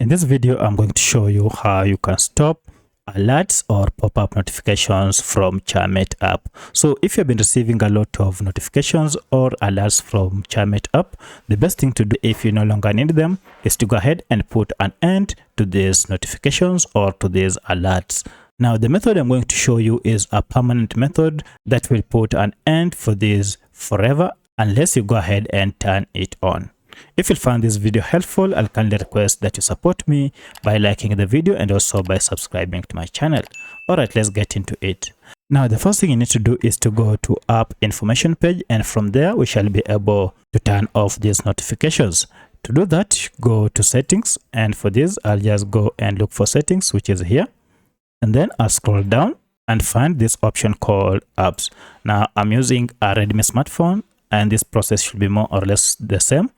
In this video, I'm going to show you how you can stop alerts or pop-up notifications from Chamet app. So if you've been receiving a lot of notifications or alerts from Chamet app, the best thing to do if you no longer need them is to go ahead and put an end to these notifications or to these alerts. Now, the method I'm going to show you is a permanent method that will put an end for this forever unless you go ahead and turn it on. If you found this video helpful, I'll kindly request that you support me by liking the video and also by subscribing to my channel. Alright, let's get into it. Now, the first thing you need to do is to go to app information page, and from there we shall be able to turn off these notifications. To do that, go to settings, and for this I'll just go and look for settings, which is here, and then I'll scroll down and find this option called apps. Now, I'm using a Redmi smartphone, and this process should be more or less the same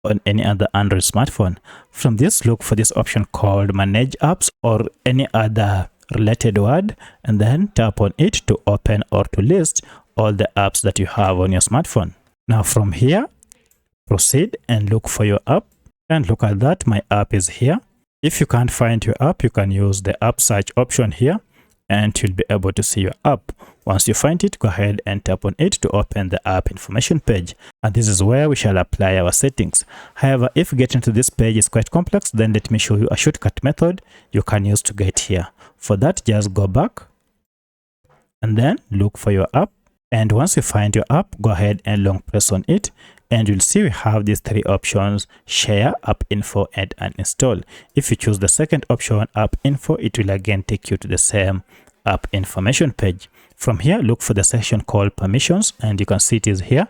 on any other Android smartphone. From this, look for this option called manage apps or any other related word, and then tap on it to open or to list all the apps that you have on your smartphone. Now from here, proceed and look for your app, and look at that, my app is here. If you can't find your app, you can use the app search option here and you'll be able to see your app. Once you find it, go ahead and tap on it to open the app information page, and this is where we shall apply our settings. However, if getting to this page is quite complex, then let me show you a shortcut method you can use to get here. For that, just go back and then look for your app, and once you find your app, go ahead and long press on it, and you'll see we have these three options: share, app info, and uninstall. If you choose the second option, app info, it will again take you to the same app information page. From here, look for the section called permissions, and you can see it is here,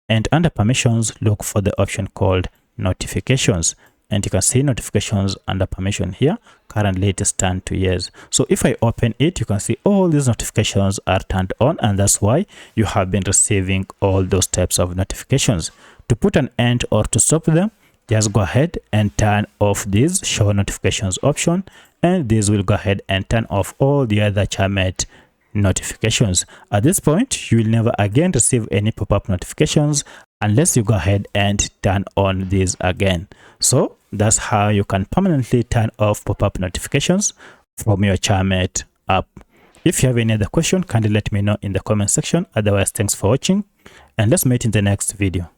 and under permissions look for the option called notifications, and you can see notifications under permission here. Currently it is turned to yes. So if I open it, you can see all these notifications are turned on, and that's why you have been receiving all those types of notifications. To put an end or to stop them, just go ahead and turn off this show notifications option, and this will go ahead and turn off all the other Chamet notifications. At this point, you will never again receive any pop-up notifications unless you go ahead and turn on these again. So that's how you can permanently turn off pop-up notifications from your Chamet app. If you have any other question, kindly let me know in the comment section. Otherwise, thanks for watching, and let's meet in the next video.